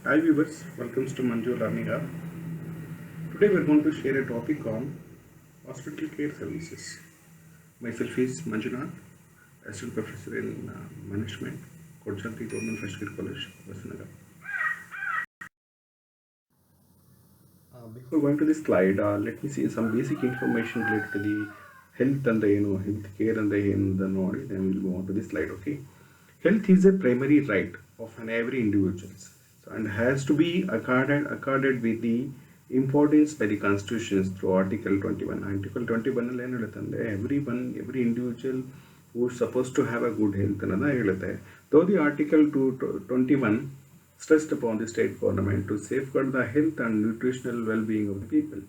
Hi viewers, welcome to Manju Learning Hub. Today we are going to share a topic on hospital care services. Myself is Manjunath, Assistant Professor in Management, Kodchanti Government Fresh Grade College, Vasanagar. Before going to this slide, let me see some basic information related to the health and the health care and the knowledge. Then we'll move on to this slide. Okay, health is a primary right of an every individual, and has to be accorded with the importance by the constitutions through Article 21. Article 21 ಅಲ್ಲಿ ಏನು ಹೇಳುತ್ತಂದ್ರೆ every individual who is supposed to have a good health ಅನ್ನೋದನ್ನ ಹೇಳುತ್ತೆ. Though the Article 21 stressed upon the state government to safeguard the health and nutritional well-being of the people.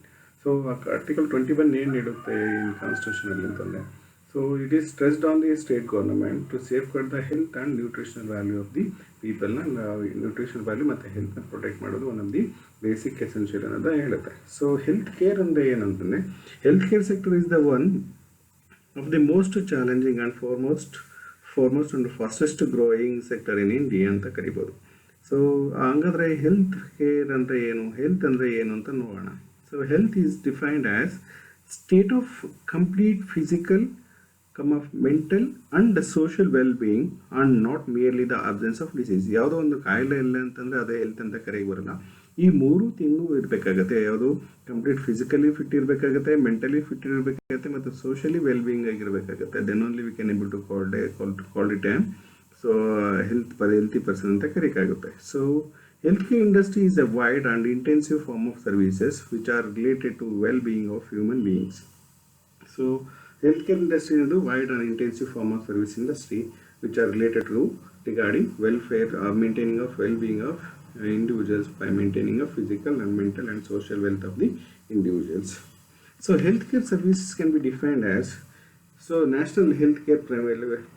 So Article 21 ಏನು ಹೇಳುತ್ತೆ in constitution ಅಲ್ಲಿ ಅಂತಂದ್ರೆ, so it is stressed on the state government to safeguard the health and nutritional value of the people and nutritional value ಮತ್ತು health protect ಮಾಡೋದು one of the basic essential ಅನ್ನೋದು ಹೇಳುತ್ತೆ. So health care ಅಂದರೆ ಏನಂತಂದರೆ, health care sector is the one of the most challenging and foremost and fastest growing sector in India ಅಂತ ಕರಿಬೋದು. So ಹಂಗಾದ್ರೆ health care ಅಂದರೆ ಏನು, ಹೆಲ್ತ್ ಅಂದರೆ ಏನು ಅಂತ ನೋಡೋಣ. So health is defined as state of complete physical of mental and social well-being and not merely the absence of disease. ಯಾವುದೋ ಒಂದು ಕಾಯಿಲೆ ಇಲ್ಲ ಅಂತಂದರೆ ಅದೇ ಹೆಲ್ತ್ ಅಂತ ಕರೆಗೆ ಬರಲ್ಲ. ಈ ಮೂರು ತಿಂಗಳು ಇರಬೇಕಾಗತ್ತೆ. ಯಾವುದು ಕಂಪ್ಲೀಟ್ ಫಿಸಿಕಲಿ ಫಿಟ್ ಇರಬೇಕಾಗತ್ತೆ, ಮೆಂಟಲಿ ಫಿಟ್ ಇರಬೇಕಾಗತ್ತೆ ಮತ್ತು ಸೋಷಿಯಲಿ ವೆಲ್-ಬೀಯಿಂಗ್ ಆಗಿರಬೇಕಾಗತ್ತೆ. Then only we can able to call it so healthy person ಅಂತ ಕರೆಯೋಕ್ಕಾಗುತ್ತೆ. So health care industry is a wide and intensive form of services which are related to well being of human beings. So healthcare industry is a wide and intensive form of service industry which are related to regarding welfare or maintaining of well-being of individuals by maintaining of physical and mental and social wealth of the individuals. So healthcare services can be defined as, so National Healthcare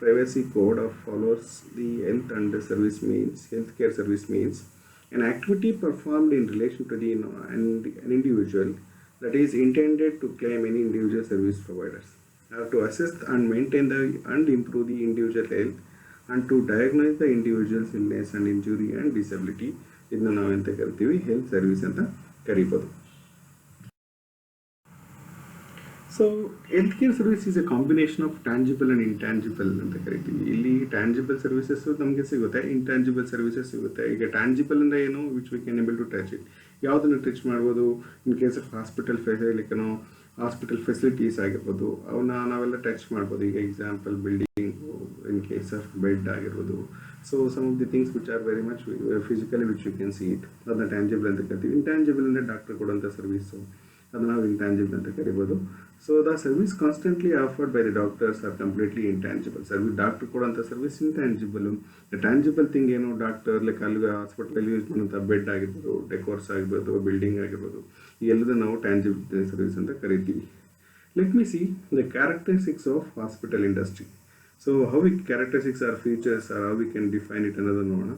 Privacy Code follows the health and service means, healthcare service means an activity performed in relation to the an individual that is intended to claim any individual service providers, have to assess and maintain and improve the individual health and to diagnose the individual's illness and injury and disability. ಇದನ್ನು ನಾವು ಎಂತ ಕರಿತೀವಿ, health service ಅಂತ ಕರಿಬೋದು. So health care service is A combination of tangible and intangible ಅಂತ ಕರಿತೀವಿ. ಇಲ್ಲಿ tangible services ನಮಗೆ ಸಿಗುತ್ತೆ, ಇಂಟ್ಯಾಂಜಿಬಲ್ ಸರ್ವಿಸಸ್ ಸಿಗುತ್ತೆ. ಈಗ ಟ್ಯಾಂಜಿಬಲ್ ಅಂದರೆ ಏನು, which we can able to touch it. ಯಾವುದನ್ನು ಟಚ್ ಮಾಡ್ಬೋದು, in case of hospital hospital facilities ಆಗಿರ್ಬೋದು, ಅವನ್ನ ನಾವೆಲ್ಲ ಟಚ್ ಮಾಡ್ಬೋದು. ಈಗ example building, in case of bed ಆಗಿರ್ಬೋದು. So some of the things which are very much physically which you can see it, ಅದನ್ನ tangible ಅಂತ ಕರಿತೀವಿ. ಇಂಟ್ಯಾಂಜಿಬಲ್ ಅಂದರೆ ಡಾಕ್ಟರ್ ಕೊಡುವಂಥ ಸರ್ವಿಸು, ಅದನ್ನು ನಾವು ಇಂಟ್ಯಾಂಜಿಬಲ್ ಅಂತ ಕರಿಬೋದು. So the service constantly offered by the doctors are completely intangible. Doctor ಕೊಡುವಂಥ ಸರ್ವಿಸ್ ಇಂಟ್ಯಾಂಜಿಬಲ್. ಟ್ಯಾಂಜಿಬಲ್ ಥಿಂಗ್ ಏನು, ಡಾಕ್ಟರ್ ಲೈಕ್ ಅಲ್ಲಿ ಹಾಸ್ಪಿಟಲಲ್ಲಿ ಯೂಸ್ ಮಾಡುವಂಥ ಬೆಡ್ ಆಗಿರ್ಬೋದು, ಡೆಕೋರ್ಸ್ ಆಗಿರ್ಬೋದು, ಬಿಲ್ಡಿಂಗ್ ಆಗಿರ್ಬೋದು, ಈ ಎಲ್ಲದನ್ನು ನಾವು ಟ್ಯಾಂಜಿಬಲ್ ಸರ್ವಿಸ್ ಅಂತ ಕರಿತೀವಿ. Let me see the characteristics of hospital industry. So how we characteristics are features or how we can define it ಅನ್ನೋದನ್ನು ನೋಡೋಣ.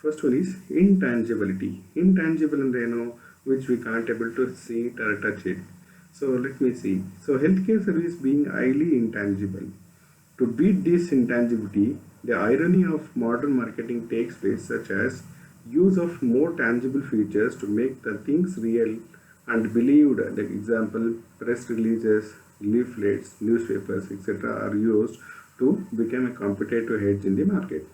First one is intangibility. Intangible ಅಂದರೆ ಏನು, which we can't able to see it or touch it. So let me see. So healthcare service being highly intangible. To beat this intangibility, the irony of modern marketing takes place, such as use of more tangible features to make the things real and believed. Like example, press releases, leaflets, newspapers, etc. are used to become a competitive edge in the market.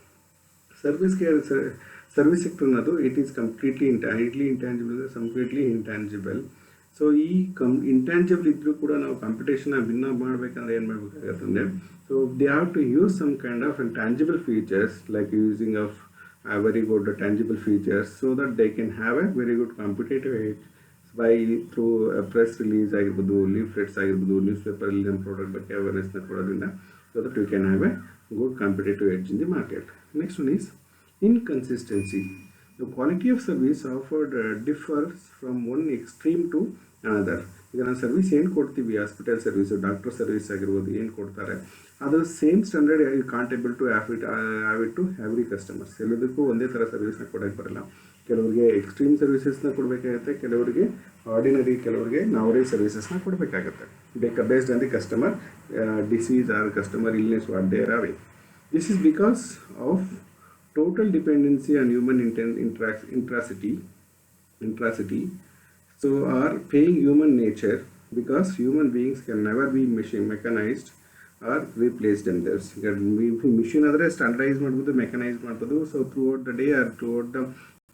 Service sector ಅನ್ನೋದು it is completely intangible, completely intangible. So ಈ intangible ಇದ್ರೂ ಕೂಡ ನಾವು ಕಾಂಪಿಟೇಷನ್ನ win ಮಾಡಬೇಕಂದ್ರೆ ಏನು ಮಾಡಬೇಕಾಗತ್ತಂದರೆ, so they have to use some kind of tangible features like using of very good tangible features so that they can have a very good competitive edge by through press release ಆಗಿರ್ಬೋದು, leaflets ಆಗಿರ್ಬೋದು, news ಪೇಪರಲ್ಲಿ ನಮ್ಮ product ಬಗ್ಗೆ ಅವೇರ್ನೆಸ್ನ ಕೊಡೋದ್ರಿಂದ so that you can have A good competitive edge in the market. Next one is inconsistency. The quality of service offered differs from one extreme to another. ಈಗ ನಾವು service ಏನು ಕೊಡ್ತೀವಿ, ಹಾಸ್ಪಿಟಲ್ ಸರ್ವಿಸು, ಡಾಕ್ಟರ್ ಸರ್ವಿಸ್ ಆಗಿರ್ಬೋದು, ಏನು ಕೊಡ್ತಾರೆ ಅದು same standard you can't able to have it to every customers. ಎಲ್ಲದಕ್ಕೂ ಒಂದೇ ಥರ ಸರ್ವಿಸ್ನ ಕೊಡೋಕ್ಕೆ ಬರಲ್ಲ. ಕೆಲವರಿಗೆ ಎಕ್ಸ್ಟ್ರೀಮ್ ಸರ್ವಿಸಸ್ನ ಕೊಡಬೇಕಾಗುತ್ತೆ, ಕೆಲವರಿಗೆ ಆರ್ಡಿನರಿ, ಕೆಲವರಿಗೆ ನಾವರೇಜ್ ಸರ್ವಿಸಸ್ನ ಕೊಡಬೇಕಾಗತ್ತೆ. Based on the customer disease or customer illness what they are having. This is because of total dependency on human intracity, so are paying human nature, because human beings can never be mechanized or replace themselves. Machine ಆದರೆ standardise ಮಾಡ್ಬೋದು, mechanise ಮಾಡ್ಬೋದು. So throughout the day or throughout the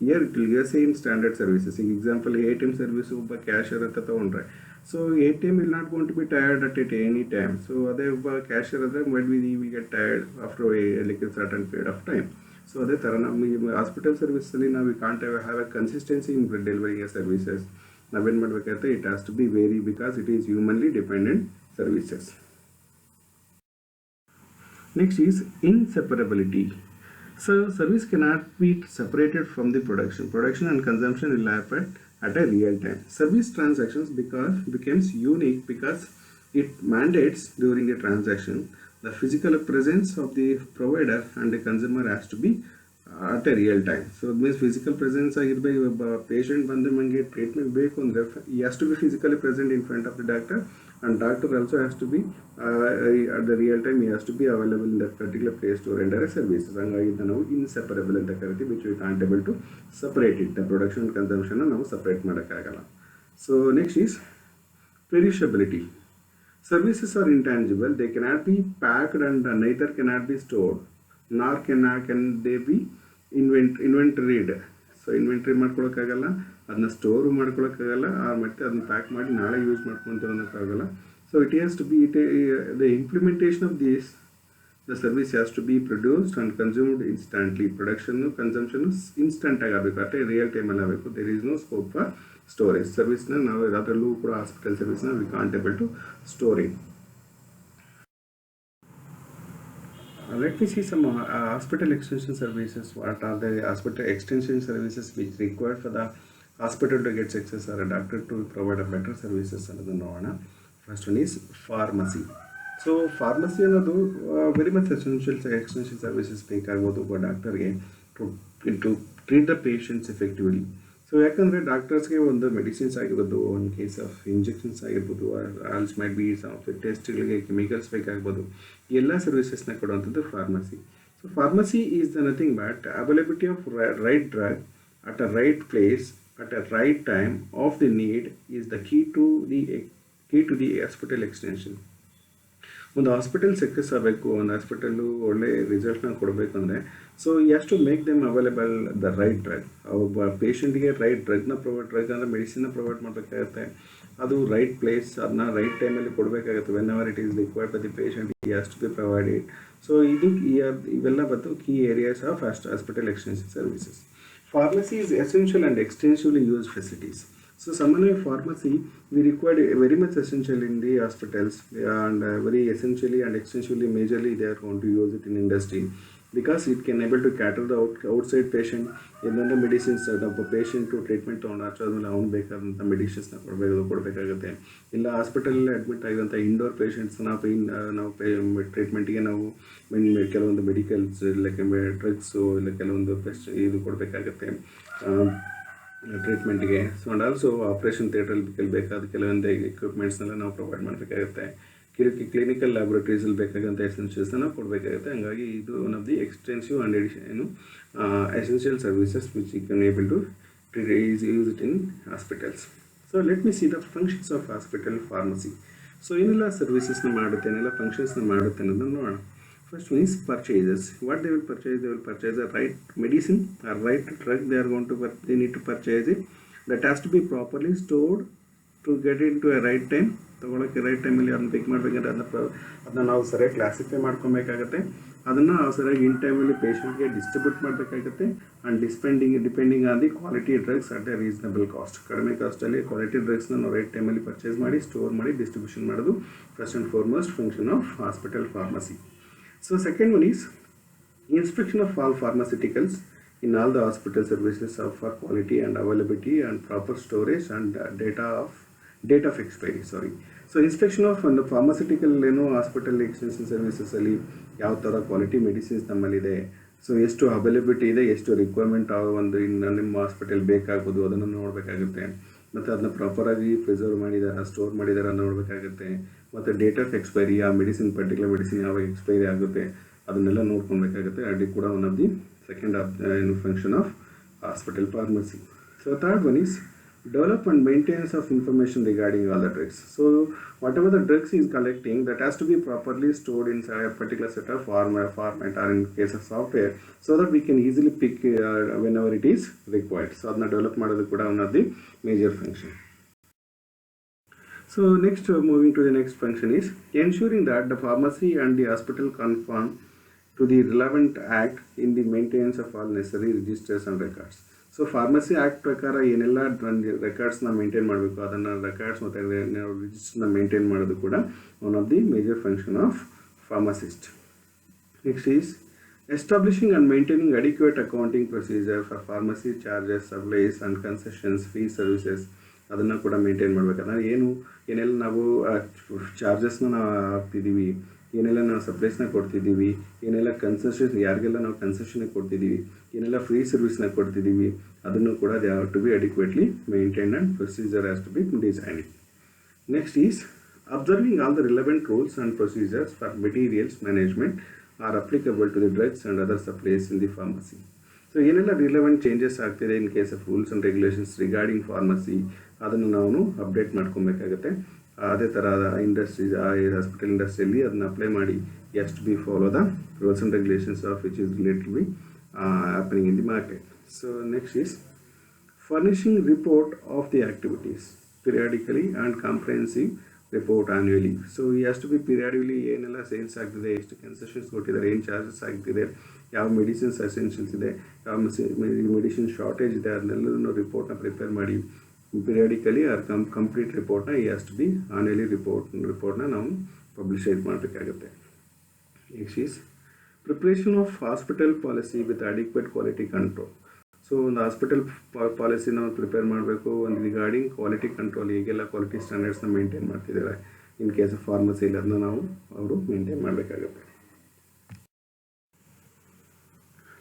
year it will give same standard services. ಈಗ example ATM service ಒಬ್ಬ cashier ಅಂತ ತೊಗೊಂಡ್ರೆ, so ATM will not going to be tired at any time. So ಅದೇ ಒಬ್ಬ cashier ಆದರೆ might be we get tired after like a certain period of time. So ಅದೇ ಥರ ನಮ್ಮ ಹಾಸ್ಪಿಟಲ್ ಸರ್ವಿಸಲ್ಲಿ ನಾವು can't have a consistency in delivering a services. ನಾವೇನು ಮಾಡಬೇಕಾಗುತ್ತೆ, it has to be very because it is humanly dependent services. Next is inseparability. So service cannot be separated from the production. Production and consumption will happen at a real time. Service transactions becomes unique because it mandates during the transaction the physical presence of the provider and the consumer has to be at a real time. So it means physical presence ಆಗಿರಬೇಕು. patient ಬಂದು ನಮಗೆ treatment ಬೇಕು ಅಂದರೆ he has to be physically present in front of the doctor, and doctor also has to be at the real time he has to be available in that particular place to render a service. ಹಾಗಾಗಿ ನಾವು inseparable ಅಂತ ಕರಿತೀವಿ, which we can't able to separate it. The production and consumption ನಾವು separate ಮಾಡೋಕ್ಕಾಗಲ್ಲ. So next is perishability. Services are intangible. They cannot be packed and neither cannot be stored, nor can they be inventoried. So inventory ಮಾಡ್ಕೊಳಕ್ಕಾಗಲ್ಲ, ಅದನ್ನ store ಮಾಡ್ಕೊಳಕ್ಕಾಗಲ್ಲ, ಮತ್ತು ಅದನ್ನ pack ಮಾಡಿ ನಾಳೆ use ಮಾಡ್ಕೊತೀವಿ ಅನ್ನೋಕ್ಕಾಗಲ್ಲ. So it has to be the implementation of this the service has to be produced and consumed instantly. Production consumption ಇನ್ಸ್ಟಂಟಾಗಿ ಆಗಬೇಕು, ಅಷ್ಟೇ ರಿಯಲ್ ಟೈಮಲ್ಲಿ ಆಗಬೇಕು. There is no scope for storage. ಸರ್ವಿಸ್ನ ನಾವು ಅದರಲ್ಲೂ ಕೂಡ ಹಾಸ್ಪಿಟಲ್ ಸರ್ವಿಸ್ನ we can't able to store it. Let me see some hospital extension services. What are the hospital extension services which required for the hospital to get success or a doctor to provide a better services ಅನ್ನೋದು ನೋಡೋಣ. First one is pharmacy. So pharmacy ಅನ್ನೋದು very much extension services ಬೇಕಾಗ್ಬೋದು ಒಬ್ಬ ಡಾಕ್ಟರ್ಗೆ to treat the patients effectively. So ಯಾಕಂದರೆ ಡಾಕ್ಟರ್ಸ್ಗೆ ಒಂದು medicines ಆಗಿರ್ಬೋದು, ಒಂದು ಕೇಸ್ ಆಫ್ ಇಂಜೆಕ್ಷನ್ಸ್ ಆಗಿರ್ಬೋದು, also might be some of ಟೆಸ್ಟ್ಗಳಿಗೆ ಕೆಮಿಕಲ್ಸ್ ಬೇಕಾಗ್ಬೋದು, ಎಲ್ಲ ಸರ್ವಿಸಸ್ನ ಕೊಡುವಂಥದ್ದು pharmacy. So pharmacy is the nothing but availability of right drug at a right place at a right time of the need is the key to the hospital extension. ಒಂದು hospital success ಆಗಬೇಕು, ಒಂದು hospital ಒಳ್ಳೆ ರಿಸಲ್ಟ್ನ ಕೊಡಬೇಕು ಅಂದರೆ, so has to make them available the right drug. ಒಬ್ಬ ಪೇಷಂಟ್ಗೆ right ಡ್ರಗ್ನ drug ಅಂದರೆ ಮೆಡಿಸಿನ್ನ ಪ್ರೊವೈಡ್ ಮಾಡಬೇಕಾಗತ್ತೆ. ಅದು ರೈಟ್ ಪ್ಲೇಸ್, ಅದನ್ನ ರೈಟ್ ಟೈಮಲ್ಲಿ ಕೊಡಬೇಕಾಗುತ್ತೆ. Whenever it is required by the patient he has to be provided. So ಇವೆಲ್ಲ ಬಂದು key areas of hospital extension services. Pharmacy is essential and extensively used facilities. So similarly pharmacy we required very much essential in the hospitals, and very essentially and extensively majorly they are going to use it in industry, because it can able to cater the outside patient. ಏನಂದರೆ medicines ಒಬ್ಬ patient treatment ತೊಗೊಂಡು ಆದ್ಮೇಲೆ ಅವ್ನು ಬೇಕಾದಂಥ ಮೆಡಿಸಿನ್ಸ್ನ ಕೊಡಬೇಕಾಗುತ್ತೆ. ಇಲ್ಲ ಹಾಸ್ಪಿಟಲಲ್ಲಿ admit ಆಗಿರೋಂಥ ಇಂಡೋರ್ ಪೇಷಂಟ್ಸ್ನ ನಾವು ಟ್ರೀಟ್ಮೆಂಟ್ಗೆ ನಾವು ಕೆಲವೊಂದು ಮೆಡಿಕಲ್ಸ್ ಇಲ್ಲ ಡ್ರಗ್ಸು ಇಲ್ಲ ಕೆಲವೊಂದು ಇದು ಕೊಡಬೇಕಾಗತ್ತೆ ಟ್ರೀಟ್ಮೆಂಟ್ಗೆ. ಸೊ ಆ್ಯಂಡ್ ಆಲ್ಸೋ ಆಪ್ರೇಷನ್ ಥಿಯೇಟ್ರಲ್ಲಿ ಬೇಕಾದ ಕೆಲವೊಂದು ಎಕ್ವಿಪ್ಮೆಂಟ್ಸ್ನೆಲ್ಲ ನಾವು ಪ್ರೊವೈಡ್ ಮಾಡಬೇಕಾಗುತ್ತೆ. ಕ್ಲಿನಿಕಲ್ ಲ್ಯಾಬೊರೇಟರೀಸಲ್ಲಿ ಬೇಕಾದಂಥ ಎಸೆನ್ಷಿಯಲ್ಸ್ನ ನಾವು ಕೊಡಬೇಕಾಗುತ್ತೆ. ಹಂಗಾಗಿ ಇದು one of the extensive and essential services which you can able to use it in hospitals. So let me see the functions of hospital pharmacy. So ಏನೆಲ್ಲ ಸರ್ವಿಸಸ್ನ ಮಾಡುತ್ತೆ, ಏನೆಲ್ಲ ಫಂಕ್ಷನ್ಸ್ನ ಮಾಡುತ್ತೆ ಅನ್ನೋದನ್ನು ನೋಡೋಣ. First one is purchases. What they will purchase? They will purchase a right medicine or right drug. They need to purchase it. That has to be properly stored to get into a right time. ತಗೊಳ್ಳೋಕ್ಕೆ right ಟೈಮಲ್ಲಿ ಅದನ್ನ ಪಿಕ್ ಮಾಡಬೇಕಂದ್ರೆ ಅದನ್ನ ನಾವು ಸರಿಯಾಗಿ classify ಮಾಡ್ಕೊಬೇಕಾಗತ್ತೆ. ಅದನ್ನು ಸರಿಯಾಗಿ ಇನ್ ಟೈಮಲ್ಲಿ ಪೇಷಂಟ್ಗೆ ಡಿಸ್ಟ್ರಿಬ್ಯೂಟ್ ಮಾಡಬೇಕಾಗುತ್ತೆ. And depending on the quality drugs at A reasonable cost. ಕಡಿಮೆ ಕಾಸ್ಟಲ್ಲಿ ಕ್ವಾಲಿಟಿ ಡ್ರಗ್ಸ್ನ ನಾವು ರೈಟ್ ಟೈಮಲ್ಲಿ ಪರ್ಚೇಸ್ ಮಾಡಿ ಸ್ಟೋರ್ ಮಾಡಿ ಡಿಸ್ಟ್ರಿಬ್ಯೂಷನ್ ಮಾಡೋದು first and foremost function of hospital pharmacy. So second one is inspection of all pharmaceuticals in all the hospital services for quality and availability and proper storage and date of expiry. So inspection of the pharmaceutical hospital extension services ಅಲ್ಲಿ ಯಾವ ಥರ quality medicines ನಮ್ಮಲ್ಲಿದೆ, so ಎಷ್ಟು availability ಇದೆ, ಎಷ್ಟು requirement ಒಂದು ನಿಮ್ಮ hospital ಬೇಕಾಗ್ಬೋದು ಅದನ್ನು ನೋಡಬೇಕಾಗುತ್ತೆ. ಮತ್ತು ಅದನ್ನ ಪ್ರಾಪರಾಗಿ ಪ್ರಿಸರ್ವ್ ಮಾಡಿದಾರ ಸ್ಟೋರ್ ಮಾಡಿದಾರ ನೋಡಬೇಕಾಗುತ್ತೆ. ಮತ್ತು ಡೇಟ್ ಆಫ್ ಎಕ್ಸ್ಪೈರಿ, ಆ ಮೆಡಿಸಿನ್ ಪರ್ಟಿಕ್ಯುಲರ್ ಮೆಡಿಸಿನ್ ಯಾವಾಗ ಎಕ್ಸ್ಪೈರಿ ಆಗುತ್ತೆ ಅದನ್ನೆಲ್ಲ ನೋಡ್ಕೊಬೇಕಾಗುತ್ತೆ. ಅದು ಕೂಡ one of the second function of hospital pharmacy. So third one is develop and maintenance of information regarding all the drugs. So whatever the drugs is collecting, that has to be properly stored inside a particular set of format or in case of software, so that we can easily pick whenever it is required. So adna develop ಮಾಡೋದು ಕೂಡ one of the major function. So next, moving to the next function is ensuring that the pharmacy and the hospital conform to the relevant act in the maintenance of all necessary registers and records. So pharmacy act ಪ್ರಕಾರ ಏನೆಲ್ಲ ರೆಕಾರ್ಡ್ಸ್ನ maintain ಮಾಡಬೇಕು ಅದನ್ನು records ಮತ್ತು ರಿಜಿಸ್ಟರ್ನ maintain ಮಾಡೋದು ಕೂಡ one of the major function of pharmacist. Next is establishing and maintaining adequate accounting procedure for pharmacy charges, supplies and concessions, fee services ಅದನ್ನು ಕೂಡ maintain ಮಾಡಬೇಕಂದ್ರೆ ಏನೆಲ್ಲ ನಾವು ಚಾರ್ಜಸ್ನ ನಾವು ಹಾಕ್ತಿದ್ದೀವಿ, ಏನೆಲ್ಲ ನಾವು ಸಪ್ಲೈಸ್ನ ಕೊಡ್ತಿದ್ದೀವಿ, ಏನೆಲ್ಲ ಕನ್ಸೆಷನ್ ಯಾರಿಗೆಲ್ಲ ನಾವು ಕನ್ಸೆಷನ್ ಕೊಡ್ತಿದ್ದೀವಿ, ಏನೆಲ್ಲ ಫ್ರೀ ಸರ್ವಿಸ್ನ ಕೊಡ್ತಿದ್ದೀವಿ, ಅದನ್ನು ಕೂಡ they have to be adequately maintain and procedure has to be designed. Next is observing all the relevant rules and procedures for materials management are applicable to the drugs and other supplies in the pharmacy. So ಏನೆಲ್ಲ relevant changes ಆಗ್ತಿದೆ in case of rules and regulations regarding pharmacy ಅದನ್ನು ನಾವು update ಮಾಡ್ಕೊಬೇಕಾಗತ್ತೆ. ಅದೇ ಥರ industries hospital ಇಂಡಸ್ಟ್ರಿಯಲ್ಲಿ ಅದನ್ನ apply ಮಾಡಿ has to be follow the rules and regulations of which is relatedly happening in the market. So next is furnishing report of the activities periodically and comprehensive report annually. So he has to be periodically ಏನೆಲ್ಲ sales ಆಗ್ತಿದೆ, ಎಷ್ಟು concessions ಕೊಟ್ಟಿದ್ದಾರೆ, ಏನು charges ಆಗ್ತಿದೆ, ಯಾವ medicines essentials ಇದೆ, ಯಾವ medicine shortage ಇದೆ, ಅದನ್ನೆಲ್ಲರೂ ರಿಪೋರ್ಟ್ನ ಪ್ರಿಪೇರ್ ಮಾಡಿ periodically or complete ರಿಪೋರ್ಟ್ನ he has to be annually ರಿಪೋರ್ಟ್ನ ನಾವು ಪಬ್ಲಿಷ್ ಮಾಡಬೇಕಾಗುತ್ತೆ. Next is preparation of hospital policy with adequate quality control. So ಒಂದು ಹಾಸ್ಪಿಟಲ್ ಪಾಲಿಸಿ ನಾವು ಪ್ರಿಪೇರ್ ಮಾಡಬೇಕು ಒಂದು ರಿಗಾರ್ಡಿಂಗ್ ಕ್ವಾಲಿಟಿ ಕಂಟ್ರೋಲ್, ಈಗೆಲ್ಲ ಕ್ವಾಲಿಟಿ ಸ್ಟ್ಯಾಂಡರ್ಡ್ಸ್ನ ಮೇಂಟೈನ್ ಮಾಡ್ತಿದ್ದಾರೆ ಇನ್ ಕೇಸ್ ಆಫ್ ಫಾರ್ಮಸಿಯಲ್ಲಿ ಅದನ್ನ ನಾವು ಅವರು ಮೇಂಟೈನ್ ಮಾಡಬೇಕಾಗುತ್ತೆ.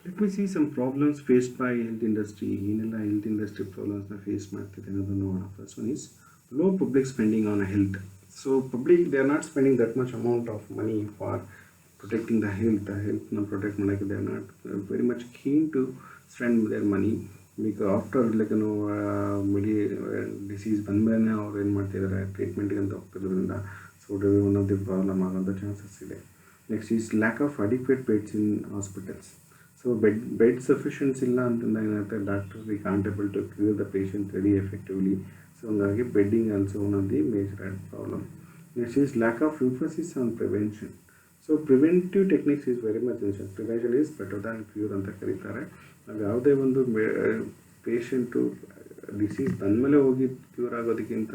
Let me see some problems faced by health industry. ಏನೆಲ್ಲ ಹೆಲ್ತ್ ಇಂಡಸ್ಟ್ರಿ ಪ್ರಾಬ್ಲಮ್ಸ್ನ ಫೇಸ್ ಮಾಡ್ತಿದೆ ಅನ್ನೋದನ್ನು ನೋಡೋಣ. First one is low public spending on health. So public they are not spending that much amount of money for protecting the healthna protect ಮಾಡಕ್ಕೆ they are not very much keen to spend their money because after like disease ಬಂದಮೇಲೆ ಅವ್ರು ಏನು ಮಾಡ್ತಿದ್ದಾರೆ ಟ್ರೀಟ್ಮೆಂಟ್ಗೆ ಅಂತ ಹೋಗ್ತಿರೋದ್ರಿಂದ so one of the problem ಆಗೋಂಥ chances ಇದೆ. Next is lack of adequate beds in hospitals. So bed sufficiency ಇಲ್ಲ ಅಂತಂದಾಗ ಏನಾಗುತ್ತೆ, doctor we can't able to cure the patient very effectively. So ಹಂಗಾಗಿ bedding also one of the major problem. Next is lack of emphasis on prevention. So preventive techniques is very much incent. Prevention is better than cure ಅಂತ ಕರೀತಾರೆ. ನಾವು ಯಾವುದೇ ಒಂದು patient disease ಬಂದಮೇಲೆ ಹೋಗಿ cure ಆಗೋದಕ್ಕಿಂತ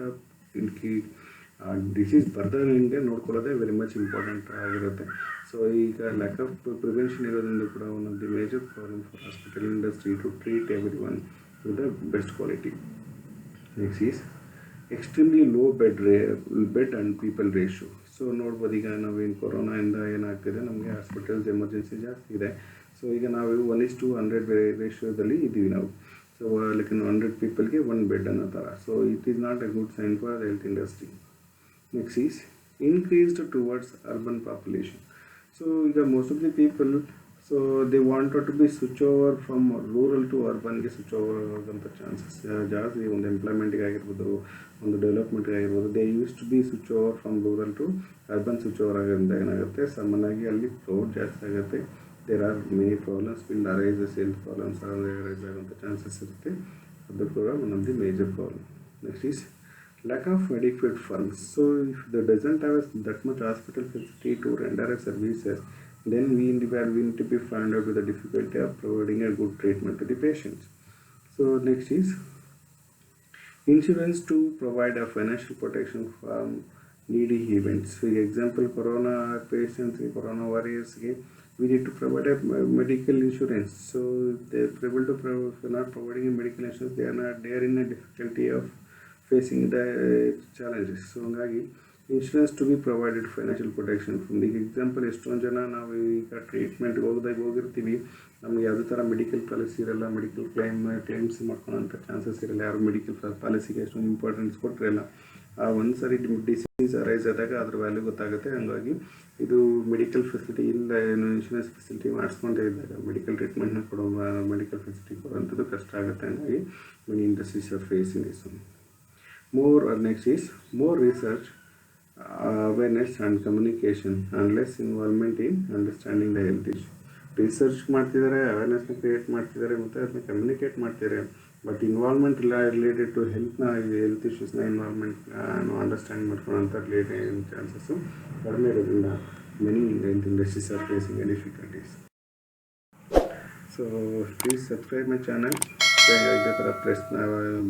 disease ಬರ್ದಂಗೆ ನೋಡ್ಕೊಳ್ಳೋದೇ ವೆರಿ ಮಚ್ ಇಂಪಾರ್ಟೆಂಟ್ ಆಗಿರುತ್ತೆ. ಸೊ ಈಗ ಲ್ಯಾಕ್ ಆಫ್ ಪ್ರಿವೆನ್ಷನ್ ಇರೋದ್ರಿಂದ ಕೂಡ one of the major problem for hospital industry to treat every one with the best quality. Next is extremely low bed and people ratio. So ನೋಡ್ಬೋದು ಈಗ ನಾವೇನು ಕೊರೋನಾಯಿಂದ ಏನಾಗ್ತಿದೆ, ನಮಗೆ hospitals emergency ಜಾಸ್ತಿ ಇದೆ. ಸೊ ಈಗ ನಾವು 1:100 ರೇಷಿಯೋದಲ್ಲಿ ಇದ್ದೀವಿ ನಾವು. ಸೊ ಲೈಕ್ 100 ಪೀಪಲ್ಗೆ 1 ಬೆಡ್ ಅನ್ನೋ ಥರ. So it is not a good sign for health industry. Next is increased towards urban population. So ಈಗ most of the people so they wanted to be switch over from rural to ಅರ್ಬನ್ಗೆ switch over ಆಗೋಂಥ chances ಜಾಸ್ತಿ. ಒಂದು ಎಂಪ್ಲಾಯ್ಮೆಂಟ್ಗೆ ಆಗಿರ್ಬೋದು, ಒಂದು ಡೆವಲಪ್ಮೆಂಟ್ಗೆ ಆಗಿರ್ಬೋದು, they use to be switch over from rural to urban switch over ಆಗೋದ್ರಿಂದ ಏನಾಗುತ್ತೆ, ಸಾಮಾನ್ಯವಾಗಿ ಅಲ್ಲಿ ಕ್ರೌಡ್ ಜಾಸ್ತಿ ಆಗುತ್ತೆ. There are many problems will arises, health problems arise ಆಗೋಂಥ ಚಾನ್ಸಸ್ ಇರುತ್ತೆ. ಅದು ಕೂಡ one of the major problem. Next is lack of adequate funds. So if they doesn't have that much hospital facility to render a services, then we need to be found out with the difficulty of providing a good treatment to the patients. So next is insurance to provide a financial protection from needy events. For example, corona patients, corona warriors, we need to provide a medical insurance. So they are able to not providing a medical insurance, they are in a difficulty of facing the challenges. So ಹಾಗಾಗಿ insurance to be provided financial protection from the example. ಎಷ್ಟೊಂದು ಜನ ನಾವು ಈಗ ಟ್ರೀಟ್ಮೆಂಟ್ಗೆ ಹೋಗಿರ್ತೀವಿ, ನಮ್ಗೆ ಯಾವುದೇ ಥರ ಮೆಡಿಕಲ್ ಪಾಲಿಸಿ ಇರಲ್ಲ, ಮೆಡಿಕಲ್ ಕ್ಲೈಮ್ಸ್ ಮಾಡ್ಕೊಳ್ಳೋಂಥ ಚಾನ್ಸಸ್ ಇರಲ್ಲ, ಯಾರು ಮೆಡಿಕಲ್ ಪಾಲಿಸಿಗೆ ಎಷ್ಟೊಂದು ಇಂಪಾರ್ಟೆನ್ಸ್ ಕೊಟ್ಟಿರಲ್ಲ. ಒಂದು ಸರಿ ಡಿಸೀಸ್ ಅರೈಸ್ ಆದಾಗ ಅದ್ರ ವ್ಯಾಲ್ಯೂ ಗೊತ್ತಾಗುತ್ತೆ. ಹಂಗಾಗಿ ಇದು ಮೆಡಿಕಲ್ ಫೆಸಿಲಿಟಿ ಇಲ್ಲ, ಏನು ಇನ್ಶೂರೆನ್ಸ್ ಫೆಸಿಲಿಟಿ ಮಾಡಿಸ್ಕೊಂಡೇ ಇದ್ದಾಗ ಮೆಡಿಕಲ್ ಟ್ರೀಟ್ಮೆಂಟ್ನ ಕೊಡೋ ಮೆಡಿಕಲ್ ಫೆಸಿಲಿಟಿ ಕೊಡೋಂಥದ್ದು ಕಷ್ಟ ಆಗುತ್ತೆ. ಹಂಗಾಗಿ many industries are facing this one. Next is more research, awareness and communication and less involvement in understanding the health issue. Research ಮಾಡ್ತಿದ್ದಾರೆ, ಅವೇರ್ನೆಸ್ನ ಕ್ರಿಯೇಟ್ ಮಾಡ್ತಿದ್ದಾರೆ, ಮತ್ತು ಅದನ್ನ ಕಮ್ಯುನಿಕೇಟ್ ಮಾಡ್ತಿದ್ದಾರೆ. ಬಟ್ ಇನ್ವಾಲ್ವ್ಮೆಂಟ್ ಇಲ್ಲ ರಿಲೇಟೆಡ್ ಟು ಹೆಲ್ತ್ ಇಶ್ಯೂಸ್ನ ಅಂಡರ್ಸ್ಟ್ಯಾಂಡ್ ಮಾಡ್ಕೊಳ್ಳೋಂಥ ರಿಲೇಟೆಡ್ ಚಾನ್ಸಸ್ಸು ಕಡಿಮೆ ಇರೋದ್ರಿಂದ many industries are facing a difficulties. So please subscribe my channel. ಇದೇ ಥರ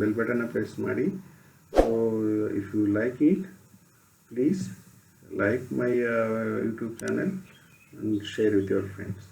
ಬೆಲ್ ಬಟನ್ನ ಪ್ರೆಸ್ ಮಾಡಿ. So if you like it, please like my YouTube channel and share with your friends.